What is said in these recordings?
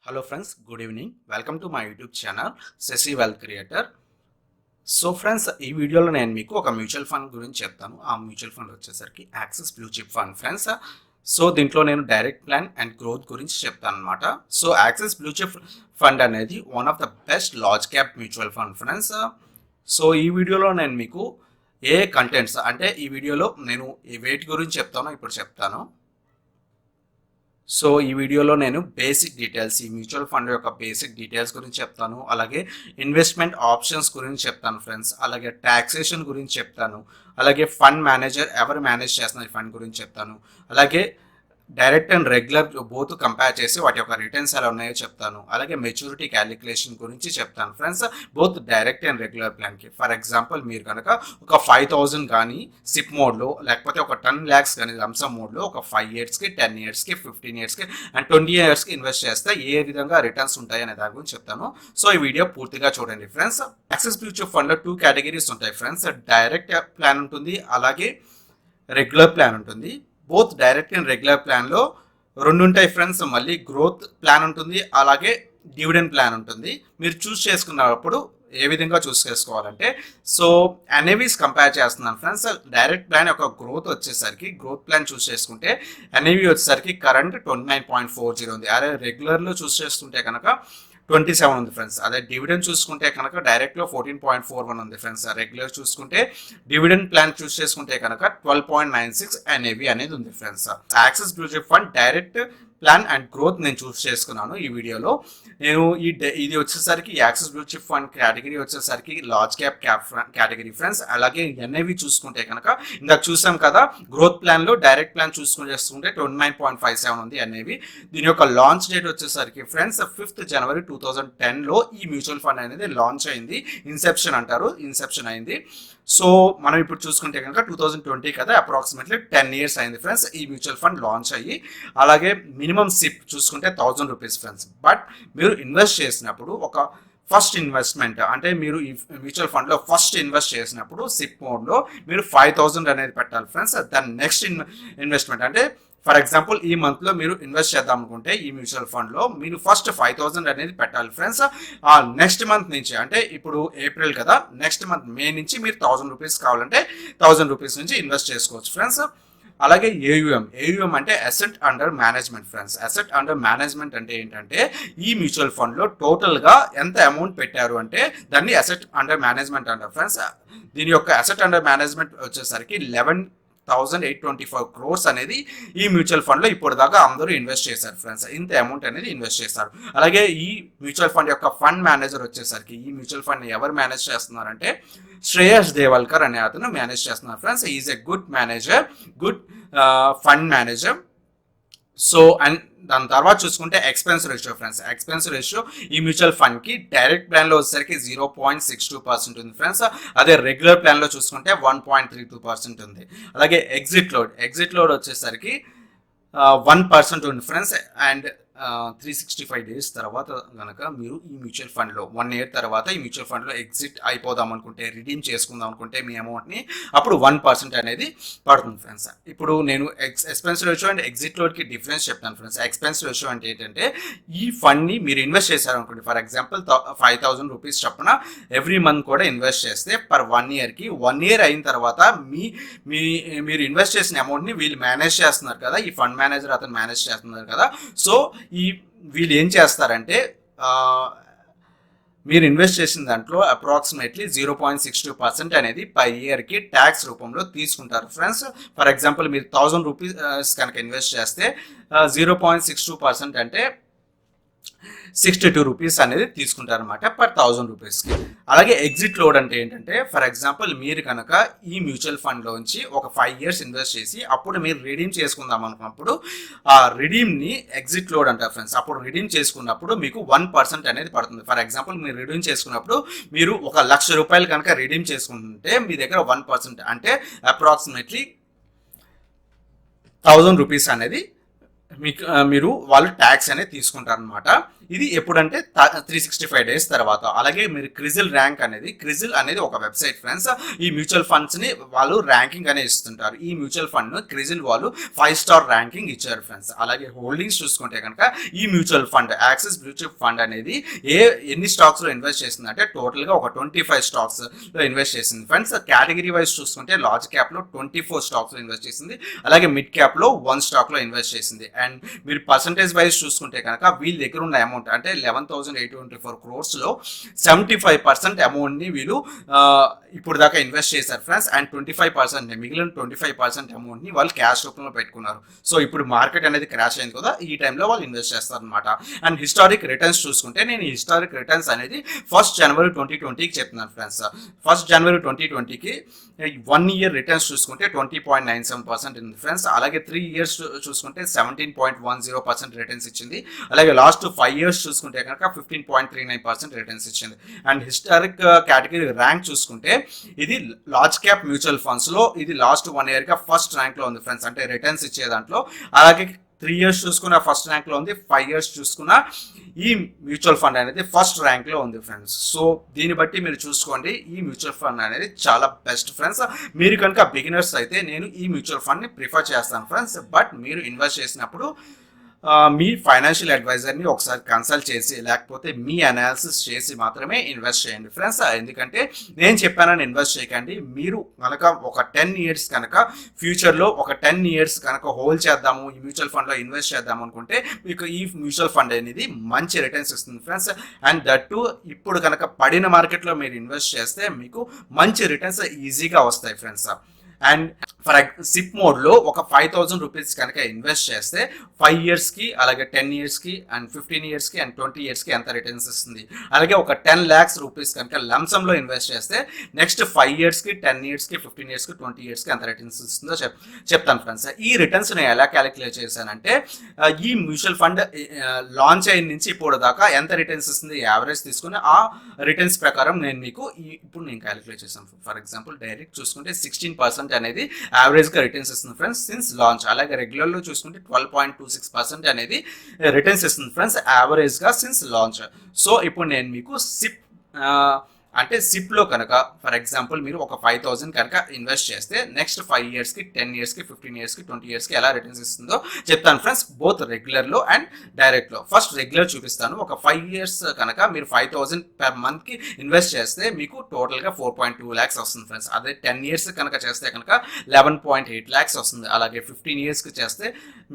Hello friends, good evening. Welcome to my YouTube channel Sesi Wealth Creator. So friends ఈ వీడియోలో నేను మీకు ఒక మ్యూచువల్ ఫండ్ గురించి చెప్తాను. ఆ మ్యూచువల్ ఫండ్ వచ్చేసరికి Axis blue chip fund friends. So దీంట్లో నేను డైరెక్ట్ ప్లాన్ అండ్ గ్రోత్ గురించి చెప్తాను అనమాట. So Axis blue chip fund అనేది one of the best large cap mutual fund friends. So ఈ వీడియోలో నేను మీకు ఏ కంటెంట్స్ అంటే ఈ వీడియోలో నేను వేటి గురించి చెప్తానో ఇప్పుడు చెప్తాను. సో ఈ వీడియోలో నేను బేసిక్ డీటెయిల్స్ ఈ మ్యూచువల్ ఫండ్ యొక్క బేసిక్ డీటెయిల్స్ గురించి చెప్తాను, అలాగే ఇన్వెస్ట్మెంట్ ఆప్షన్స్ గురించి చెప్తాను ఫ్రెండ్స్, అలాగే ట్యాక్సేషన్ గురించి చెప్తాను, అలాగే ఫండ్ మేనేజర్ ఎవరు మేనేజ్ చేస్తున్నారు ఈ ఫండ్ గురించి చెప్తాను, అలాగే direct and regular both compare చేసి వాటి యొక్క రిటర్న్స్ ఎలా ఉన్నాయో చెప్తాను, అలాగే మెచ్యూరిటీ క్యాలిక్యులేషన్ గురించి చెప్తాను friends. Both direct and regular ప్లాన్కి ఫర్ ఎగ్జాంపుల్ మీరు కనుక ఒక 5,000 కానీ సిప్ మోడ్లో లేకపోతే ఒక 10 lakhs కానీ లంసమ్ మోడ్లో ఒక 5 yearsకి 10 yearsకి 15 yearsకి అండ్ 20 yearsకి ఇన్వెస్ట్ చేస్తే ఏ విధంగా రిటర్న్స్ ఉంటాయి అనే దాని గురించి చెప్తాను. సో ఈ వీడియో పూర్తిగా చూడండి ఫ్రెండ్స్. యాక్సిస్ మ్యూచువల్ ఫండ్లో 2 categories ఉంటాయి ఫ్రెండ్స్. డైరెక్ట్ ప్లాన్ ఉంటుంది, అలాగే రెగ్యులర్ ప్లాన్ ఉంటుంది. బోత్ డైరెక్ట్ అండ్ రెగ్యులర్ ప్లాన్లో రెండు ఉంటాయి ఫ్రెండ్స్. మళ్ళీ గ్రోత్ ప్లాన్ ఉంటుంది, అలాగే డివిడెండ్ ప్లాన్ ఉంటుంది. మీరు చూస్ చేసుకున్నప్పుడు ఏ విధంగా చూస్ చేసుకోవాలంటే సో ఎన్ఏవీస్ కంపేర్ చేస్తున్నాను ఫ్రెండ్స్. డైరెక్ట్ ప్లాన్ యొక్క గ్రోత్ వచ్చేసరికి గ్రోత్ ప్లాన్ చూస్ చేసుకుంటే ఎన్ఏవీ వచ్చేసరికి కరెంట్ 29.40 ఉంది. అదే రెగ్యులర్లో చూస్ చేసుకుంటే కనుక 27 ఉంది ఫ్రెండ్స్. అదే డివిడెండ్ చూసుకుంటే కనుక డైరెక్ట్లో 14.41 ఉంది ఫ్రెండ్స్. రెగ్యులర్ చూసుకుంటే డివిడెండ్ ప్లాన్ చూస్ చేసుకుంటే కనుక 12.96 ఎన్ఏవి అనేది ఉంది friends. Axis blue chip fund direct plan and growth నేను చూస్ చేసుకున్నాను ఈ వీడియోలో. నేను ఇది వచ్చేసరికి Axis blue chip fund category వచ్చేసరికి లార్జ్ క్యాప్ కేటగిరీ ఫ్రెండ్స్. అలాగే ఎన్ఐవి చూసుకుంటే కనుక ఇందాక చూసాం కదా, గ్రోత్ ప్లాన్లో డైరెక్ట్ ప్లాన్ చేసుకుంటే 29.57 ఉంది ఎన్ఐవి. దీని యొక్క లాంచ్ డేట్ వచ్చేసరికి ఫ్రెండ్స్ 5th January 2010లో ఈ మ్యూచువల్ ఫండ్ అనేది లాంచ్ అయింది. ఇన్సెప్షన్ అంటారు, ఇన్సెప్షన్ అయింది. సో మనం ఇప్పుడు చూసుకుంటే కనుక 2020 కదా, అప్రాక్సిమేట్లీ 10 years అయింది ఫ్రెండ్స్ ఈ మ్యూచువల్ ఫండ్ లాంచ్ అయ్యి. అలాగే మినిమం సిప్ చూసుకుంటే 1000 రూపీస్ ఫ్రెండ్స్. బట్ మీరు ఇన్వెస్ట్ చేసినప్పుడు ఒక ఫస్ట్ ఇన్వెస్ట్మెంట్ అంటే మీరు ఈ మ్యూచువల్ ఫండ్లో ఫస్ట్ ఇన్వెస్ట్ చేసినప్పుడు సిప్ మోడ్లో మీరు 5,000 అనేది పెట్టాలి ఫ్రెండ్స్. దాని నెక్స్ట్ ఇన్వెస్ట్మెంట్ అంటే ఫర్ ఎగ్జాంపుల్ ఈ మంత్లో మీరు ఇన్వెస్ట్ చేద్దాం అనుకుంటే ఈ మ్యూచువల్ ఫండ్లో మీరు ఫస్ట్ 5,000 అనేది పెట్టాలి ఫ్రెండ్స్. నెక్స్ట్ మంత్ నుంచి అంటే ఇప్పుడు ఏప్రిల్ కదా, నెక్స్ట్ మంత్ మే నుంచి మీరు 1,000 రూపీస్ కావాలంటే 1,000 రూపీస్ నుంచి ఇన్వెస్ట్ చేసుకోవచ్చు ఫ్రెండ్స్. అలాగే ఏయుఎం అంటే asset under management friends. Asset under management అంటే ఏంటంటే ఈ మ్యూచువల్ ఫండ్లో టోటల్గా ఎంత అమౌంట్ పెట్టారు అంటే దాన్ని అసెట్ అండర్ మేనేజ్మెంట్ అంటారు ఫ్రెండ్స్. దీని యొక్క అసెట్ అండర్ మేనేజ్మెంట్ వచ్చేసరికి 11,824 crores అనేది ఈ మ్యూచువల్ ఫండ్లో ఇప్పుడు దాకా అందరూ ఇన్వెస్ట్ చేశారు ఫ్రెండ్స్. ఇంత అమౌంట్ అనేది ఇన్వెస్ట్ చేశారు. అలాగే ఈ మ్యూచువల్ ఫండ్ యొక్క ఫండ్ మేనేజర్ వచ్చేసరికి ఈ మ్యూచువల్ ఫండ్ ఎవరు మేనేజ్ చేస్తున్నారంటే శ్రేయస్ దేవల్కర్ అనే అతను మేనేజ్ చేస్తున్నారు friends. Is a good manager, good fund manager. So and దాని తర్వాత చూసుకుంటే expense ratio friends. Expense ratio ఈ మ్యూచువల్ ఫండ్కి డైరెక్ట్ ప్లాన్లో వచ్చేసరికి 0.62% ఉంది ఫ్రెండ్స్. అదే రెగ్యులర్ ప్లాన్లో చూసుకుంటే 1.32% ఉంది. అలాగే ఎగ్జిట్ లోడ్ వచ్చేసరికి 1% ఉంది ఫ్రెండ్స్. అండ్ 365 days తర్వాత కనుక మీరు ఈ మ్యూచువల్ ఫండ్లో 1 year తర్వాత ఈ మ్యూచువల్ ఫండ్లో ఎగ్జిట్ అయిపోదాం అనుకుంటే, రిడీమ్ చేసుకుందాం అనుకుంటే మీ అమౌంట్ని అప్పుడు 1% అనేది పడుతుంది ఫ్రెండ్స్. ఇప్పుడు నేను ఎక్స్పెన్స్ రేషియో అండ్ ఎగ్జిట్ లోడ్కి డిఫరెన్స్ చెప్తాను ఫ్రెండ్స్. ఎక్స్పెన్స్ రేషియో అంటే ఏంటంటే ఈ ఫండ్ని మీరు ఇన్వెస్ట్ చేశారనుకోండి, ఫర్ ఎగ్జాంపుల్ 5,000 రూపీస్ చొప్పున ఎవ్రీ మంత్ కూడా ఇన్వెస్ట్ చేస్తే పర్ 1 yearకి 1 year అయిన తర్వాత మీరు ఇన్వెస్ట్ చేసిన అమౌంట్ని వీళ్ళు మేనేజ్ చేస్తున్నారు కదా, ఈ ఫండ్ మేనేజర్ అతను మేనేజ్ చేస్తున్నారు కదా. సో వీళ్ళు ఏం చేస్తారంటే మీరు ఇన్వెస్ట్ చేసిన దాంట్లో అప్రాక్సిమేట్లీ 0.62% అనేది పర్ ఇయర్కి ట్యాక్స్ రూపంలో తీసుకుంటారు ఫ్రెండ్స్. ఫర్ ఎగ్జాంపుల్ మీరు 1,000 రూపీస్ కనుక ఇన్వెస్ట్ చేస్తే 0.62% అంటే 62 రూపీస్ అనేది తీసుకుంటారు అనమాట పర్ 1,000 రూపీస్కి. అలాగే ఎగ్జిట్ లోడ్ అంటే ఏంటంటే ఫర్ ఎగ్జాంపుల్ మీరు కనుక ఈ మ్యూచువల్ ఫండ్లోంచి ఒక 5 years ఇన్వెస్ట్ చేసి అప్పుడు మీరు రిడీమ్ చేసుకుందాం అనుకున్నప్పుడు ఆ రిడీమ్ని ఎగ్జిట్ లోడ్ అంటారు ఫ్రెండ్స్. అప్పుడు రిడీమ్ చేసుకున్నప్పుడు మీకు 1% అనేది పడుతుంది. ఫర్ ఎగ్జాంపుల్ మీరు రిడీమ్ చేసుకున్నప్పుడు మీరు 1,00,000 రూపాయలు కనుక రిడీమ్ చేసుకుంటే మీ దగ్గర 1% అంటే అప్రాక్సిమేట్లీ 1,000 రూపీస్ అనేది మీకు మీరు వాళ్ళు ట్యాక్స్ అనేది తీసుకుంటారు అనమాట. ఇది ఎప్పుడంటే 365 డేస్ తర్వాత. అలాగే మీరు క్రిజిల్ అనేది ఒక వెబ్సైట్ ఫ్రెండ్స్. ఈ మ్యూచువల్ ఫండ్స్ ని వాళ్ళు ర్యాంకింగ్ అనేది ఇస్తుంటారు. ఈ మ్యూచువల్ ఫండ్ క్రిజిల్ వాళ్ళు 5 స్టార్ ర్యాంకింగ్ ఇచ్చారు ఫ్రెండ్స్. అలాగే హోల్డింగ్స్ చూసుకుంటే కనుక ఈ mutual fund axis mutual fund అనేది ఎన్ని స్టాక్స్ లో ఇన్వెస్ట్ చేసింది అంటే టోటల్ గా ఒక 25 స్టాక్స్ లో ఇన్వెస్ట్ చేసింది ఫ్రెండ్స్. కేటగిరీ వైజ్ చూసుకుంటే లార్జ్ క్యాప్ లో 24 స్టాక్స్ లో ఇన్వెస్ట్ చేసింది. అలాగే మిడ్ క్యాప్ లో 1 స్టాక్ లో ఇన్వెస్ట్ చేసింది. అండ్ మీరు పర్సంటేజ్ వైజ్ చూసుకుంటే కనుక వీళ్ళ దగ్గర ఉన్న అమౌంట్ అంటే 11,824 crores లో 75% అమౌంట్ ని వీళ్ళు ఇప్పుడు దాకా ఇన్వెస్ట్ చేశారు ఫ్రెండ్స్. అండ్ 25% మిగిలిన 25% అమౌంట్ ని వాళ్ళు క్యాష్ రూపంలో పెట్టుకున్నారు. సో ఇప్పుడు మార్కెట్ అనేది క్రాష్ అయింది కదా, ఈ టైంలో వాళ్ళు ఇన్వెస్ట్ చేస్తారు అనమాట. అండ్ హిస్టారిక్ రిటర్న్స్ చూసుకుంటే నేను ఈ హిస్టారిక్ రిటర్న్స్ అనేది 1st January 2020కి చెప్తున్నాను friends. 1st January 2020కి 1 year returns చూసుకుంటే 20.97% ఉంది ఫ్రెండ్స్. అలాగే 3 years చూసుకుంటే 17.10% రిటర్న్స్ ఇచ్చింది. అలాగే లాస్ట్ 5 years చూసుకుంటే కనుక 15.39% రిటర్న్స్ ఇచ్చింది. అండ్ హిస్టారిక్ కేటగిరీ ర్యాంక్ చూసుకుంటే ఇది లార్జ్ క్యాప్ మ్యూచువల్ ఫండ్స్ లో ఇది లాస్ట్ 1 year గా ఫస్ట్ ర్యాంక్ లో ఉంది ఫ్రెండ్స్, అంటే రిటర్న్స్ ఇచ్చే దాంట్లో. అలాగే 3 years చూసుకున్న ఫస్ట్ ర్యాంక్ లో ఉంది, 5 years చూసుకున్న ఈ మ్యూచువల్ ఫండ్ అనేది ఫస్ట్ ర్యాంక్ లో ఉంది ఫ్రెండ్స్. సో దీన్ని బట్టి మీరు చూసుకోండి, ఈ మ్యూచువల్ ఫండ్ అనేది చాలా బెస్ట్ ఫ్రెండ్స్. మీరు కనుక బిగినర్స్ అయితే నేను ఈ మ్యూచువల్ ఫండ్ ని ప్రిఫర్ చేస్తాను ఫ్రెండ్స్. బట్ మీరు ఇన్వెస్ట్ చేసినప్పుడు మీ ఫైనాన్షియల్ అడ్వైజర్ని ఒకసారి కన్సల్ట్ చేసి లేకపోతే మీ అనాలిసిస్ చేసి మాత్రమే ఇన్వెస్ట్ చేయండి ఫ్రెండ్స్. ఎందుకంటే నేను చెప్పానని ఇన్వెస్ట్ చేయకండి. మీరు కనుక ఒక 10 years కనుక ఫ్యూచర్లో ఒక 10 years కనుక హోల్డ్ చేద్దాము, ఈ మ్యూచువల్ ఫండ్లో ఇన్వెస్ట్ చేద్దాము అనుకుంటే మీకు ఈ మ్యూచువల్ ఫండ్ అనేది మంచి రిటర్న్స్ ఇస్తుంది ఫ్రెండ్స్. అండ్ దట్టు ఇప్పుడు కనుక పడిన మార్కెట్లో మీరు ఇన్వెస్ట్ చేస్తే మీకు మంచి రిటర్న్స్ ఈజీగా వస్తాయి ఫ్రెండ్స్. అండ్ ఫర్ సిప్ మోడ్లో ఒక 5,000 రూపీస్ కనుక ఇన్వెస్ట్ చేస్తే 5 years కి అలాగే 10 years కి అండ్ 15 years కి అండ్ 20 years కి ఎంత రిటర్న్స్ ఇస్తుంది. అలాగే ఒక 10 lakhs రూపీస్ కనుక లంసంలో ఇన్వెస్ట్ చేస్తే నెక్స్ట్ 5 years కి 10 years కి 15 years కి 20 years కి ఎంత రిటర్న్స్ ఇస్తుందో చెప్తాను ఫ్రెండ్స్. ఈ రిటర్న్స్ నేను ఎలా క్యాలిక్యులేట్ చేశానంటే ఈ మ్యూచువల్ ఫండ్ లాంచ్ అయిన నుంచి ఇప్పుడు దాకా ఎంత రిటర్న్స్ ఇస్తుంది యావరేజ్ తీసుకుని ఆ రిటర్న్స్ ప్రకారం నేను మీకు ఇప్పుడు నేను క్యాలిక్యులేట్ చేశాను. ఫర్ ఎగ్జాంపుల్ డైరెక్ట్ చూసుకుంటే 16% అనేది యావరేజ్ గా రిటర్న్స్ ఇస్తుంది ఫ్రెండ్స్ సిన్స్ లాంచ్. అలాగే రెగ్యులర్ లో చూసుకుంటే 12.26% అనేది రిటర్న్స్ ఇస్తుంది ఫ్రెండ్స్ యావరేజ్ గా సిన్స్ లాంచ్. సో ఇప్పుడు నేను మీకు సిప్ అంటే సిప్లో కనుక ఫర్ ఎగ్జాంపుల్ మీరు ఒక 5,000 కనుక ఇన్వెస్ట్ చేస్తే నెక్స్ట్ 5 years కి 10 years కి 15 years కి 20 years కి ఎలా రిటర్న్స్ ఇస్తుందో చెప్తాను ఫ్రెండ్స్, బోత్ రెగ్యులర్లో అండ్ డైరెక్ట్లో. ఫస్ట్ రెగ్యులర్ చూపిస్తాను. ఒక 5 years కనుక మీరు 5,000 per month కి ఇన్వెస్ట్ చేస్తే మీకు టోటల్గా 4.2 lakhs వస్తుంది ఫ్రెండ్స్. అదే 10 years కనుక చేస్తే కనుక 11.8 lakhs వస్తుంది. అలాగే 15 years కి చేస్తే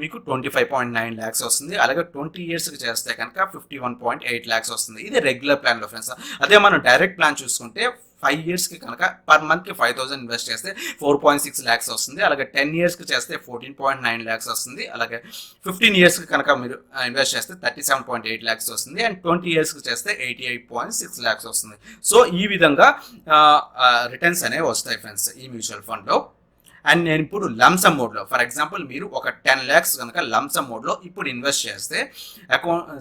మీకు 25.9 lakhs వస్తుంది. అలాగే 20 years కి చేస్తే కనుక 51.8 lakhs వస్తుంది. ఇది రెగ్యులర్ ప్లాన్లో ఫ్రెండ్స్. అదే మనం డైరెక్ట్ ప్లాన్ చూసుకుంటే 5 years కి కనుక పర్ మంత్ కి 5,000 ఇన్వెస్ట్ చేస్తే 4.6 lakhs వస్తుంది. అలాగే 10 years కి చేస్తే 14.9 lakhs వస్తుంది. అలాగే 15 years కి కనుక మీరు ఇన్వెస్ట్ చేస్తే 37.8 lakhs వస్తుంది. అండ్ 20 years కి చేస్తే 88.6 lakhs వస్తుంది. సో ఈ విధంగా రిటర్న్స్ అనేవి వస్తాయి ఫ్రెండ్స్ ఈ మ్యూచువల్ ఫండ్లో. అండ్ నేను ఇప్పుడు లంసమ్ మోడ్లో ఫర్ ఎగ్జాంపుల్ మీరు ఒక 10 lakhs కనుక లంసమ్ మోడ్లో ఇప్పుడు ఇన్వెస్ట్ చేస్తే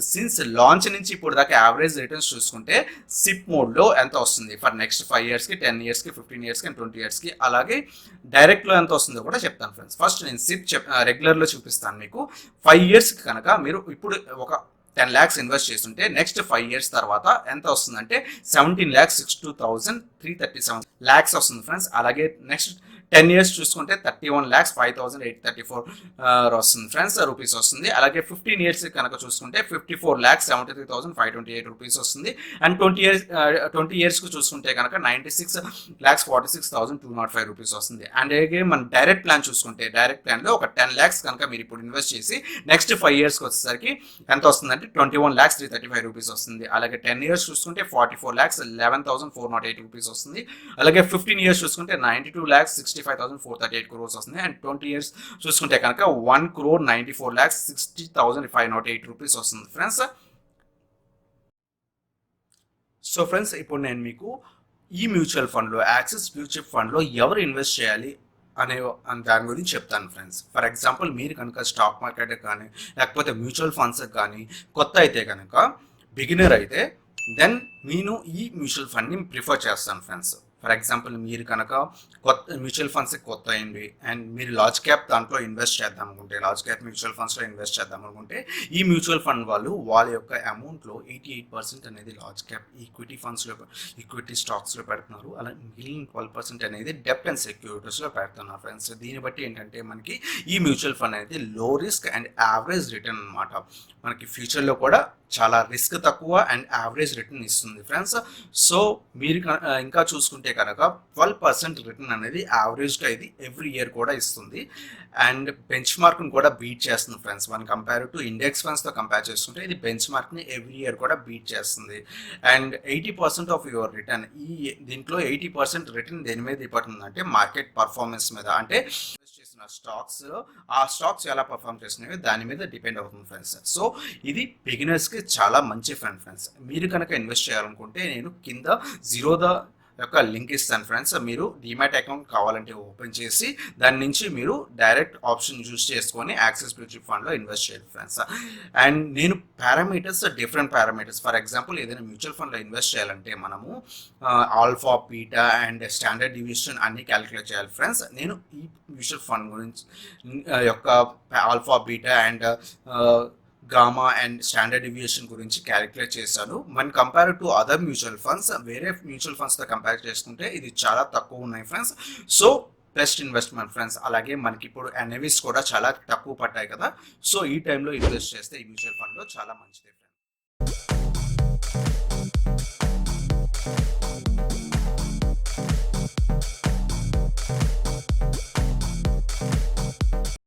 సిన్స్ లాంచ్ నుంచి ఇప్పుడు దాకా యావరేజ్ రిటర్న్స్ చూసుకుంటే సిప్ మోడ్లో ఎంత వస్తుంది ఫర్ నెక్స్ట్ 5 years కి 10 years కి 15 years కి 20 years కి. అలాగే డైరెక్ట్లో ఎంత వస్తుందో కూడా చెప్తాను ఫ్రెండ్స్. ఫస్ట్ నేను సిప్ రెగ్యులర్లో చూపిస్తాను మీకు. 5 years కి కనుక మీరు ఇప్పుడు ఒక 10 lakhs ఇన్వెస్ట్ చేస్తుంటే నెక్స్ట్ 5 years తర్వాత ఎంత వస్తుందంటే 17,62,337 lakhs వస్తుంది ఫ్రెండ్స్. అలాగే నెక్స్ట్ 10 years చూసుకుంటే 31,05,834 వస్తుంది ఫ్రెండ్స్ రూపీస్ వస్తుంది. అలాగే 15 years కనుక చూసుకుంటే 54,73,528 రూపీస్ వస్తుంది. అండ్ 20 years కు చూసుకుంటే కనుక 96,46,205 రూపీస్ వస్తుంది. అండ్ అలాగే మన డైరెక్ట్ ప్లాన్ చూసుకుంటే డైరెక్ట్ ప్లాన్లో ఒక 10 lakhs కనుక మీరు ఇప్పుడు ఇన్వెస్ట్ చేసి నెక్స్ట్ 5 yearsకి వచ్చేసరికి ఎంత వస్తుందంటే 21,335 రూపీస్ వస్తుంది. అలాగే 10 years చూసుకుంటే 44,11,408 రూపీస్ వస్తుంది. అలాగే 15 years చూసుకుంటే 92,65,438 crores వస్తుంది. అండ్ 20 years చూసుకుంటే కనుక 1,94,60,508 రూపీస్ వస్తుంది ఫ్రెండ్స్. సో ఫ్రెండ్స్ ఇప్పుడు నేను మీకు ఈ మ్యూచువల్ ఫండ్లో యాక్సిస్ మ్యూచువల్ ఫండ్లో ఎవరు ఇన్వెస్ట్ చేయాలి అనే దాని గురించి చెప్తాను ఫ్రెండ్స్. ఫర్ ఎగ్జాంపుల్ మీరు కనుక స్టాక్ మార్కెట్ కానీ లేకపోతే మ్యూచువల్ ఫండ్స్ కానీ కొత్త అయితే కనుక బిగినర్ అయితే దెన్ నేను ఈ మ్యూచువల్ ఫండ్ని ప్రిఫర్ చేస్తాను ఫ్రెండ్స్. ఫర్ ఎగ్జాంపుల్ మీరు కనుక కొత్త మ్యూచువల్ ఫండ్స్ కొత్త అయింది అండ్ మీరు లార్జ్ క్యాప్ దాంట్లో ఇన్వెస్ట్ చేద్దాం అనుకుంటే, లార్జ్ క్యాప్ మ్యూచువల్ ఫండ్స్లో ఇన్వెస్ట్ చేద్దాం అనుకుంటే, ఈ మ్యూచువల్ ఫండ్ వాళ్ళు వాళ్ళ యొక్క అమౌంట్లో 88% అనేది లార్జ్ క్యాప్ ఈక్విటీ ఫండ్స్లో, ఈక్విటీ స్టాక్స్లో పెడుతున్నారు. అలా మిగిలిన 12% అనేది డెప్ట్ అండ్ సెక్యూరిటీస్లో పెడుతున్నారు ఫ్రెండ్స్. దీన్ని బట్టి ఏంటంటే మనకి ఈ మ్యూచువల్ ఫండ్ అనేది లో రిస్క్ అండ్ యావరేజ్ రిటర్న్ అనమాట. మనకి ఫ్యూచర్లో కూడా చాలా రిస్క్ తక్కువ అండ్ యావరేజ్ రిటర్న్ ఇస్తుంది ఫ్రెండ్స్. సో మీరు ఇంకా చూసుకుంటే కనుక 12% రిటర్న్ అనేది యావరేజ్గా ఇది ఎవ్రీ ఇయర్ కూడా ఇస్తుంది అండ్ బెంచ్ మార్క్ని కూడా బీట్ చేస్తుంది friends. One compare to index ఫండ్స్తో కంపేర్ చేసుకుంటే ఇది బెంచ్ మార్క్ని ఎవ్రీ ఇయర్ కూడా బీట్ చేస్తుంది. అండ్ 80% ఆఫ్ యువర్ రిటర్న్, దీంట్లో 80% రిటర్న్ దేని మీద డిపెండ్ అంటే మార్కెట్ పర్ఫార్మెన్స్ మీద, అంటే స్టాక్స్, ఆ స్టాక్స్ ఎలా పర్ఫామ్ చేస్తున్నాయో దాని మీద డిపెండ్ అవుతుంది ఫ్రెండ్స్. సో ఇది బిగినర్స్కి చాలా మంచి ఫ్రెండ్స్. మీరు కనుక ఇన్వెస్ట్ చేయాలనుకుంటే నేను కింద జీరోదా యొక్క లింక్ ఇస్తాను ఫ్రెండ్స్. మీరు డిమాట్ అకౌంట్ కావాలంటే ఓపెన్ చేసి దాని నుంచి మీరు డైరెక్ట్ ఆప్షన్ చూస్ చేసుకొని యాక్సిస్ మ్యూచువల్ ఫండ్లో ఇన్వెస్ట్ చేయాలి ఫ్రెండ్స్. అండ్ నేను parameters, different parameters, for example ఏదైనా మ్యూచువల్ ఫండ్లో ఇన్వెస్ట్ చేయాలంటే మనము alpha, beta and standard deviation అన్ని క్యాలిక్యులేట్ చేయాలి ఫ్రెండ్స్. నేను ఈ మ్యూచువల్ ఫండ్ గురించి యొక్క alpha, beta and gamma and standard deviation గురించి క్యాలిక్యులేట్ చేశాను. మన compare to other mutual funds, వేరే మ్యూచువల్ ఫండ్స్తో కంపేర్ చేసుకుంటే ఇది చాలా తక్కువ ఉన్నాయి friends. So best investment friends. అలాగే మనకి ఇప్పుడు ఎన్ఏవిస్ కూడా చాలా తక్కువ పడ్డాయి కదా. సో ఈ టైంలో ఇన్వెస్ట్ చేస్తే ఈ మ్యూచువల్ ఫండ్లో చాలా మంచిది ఫ్రెండ్స్.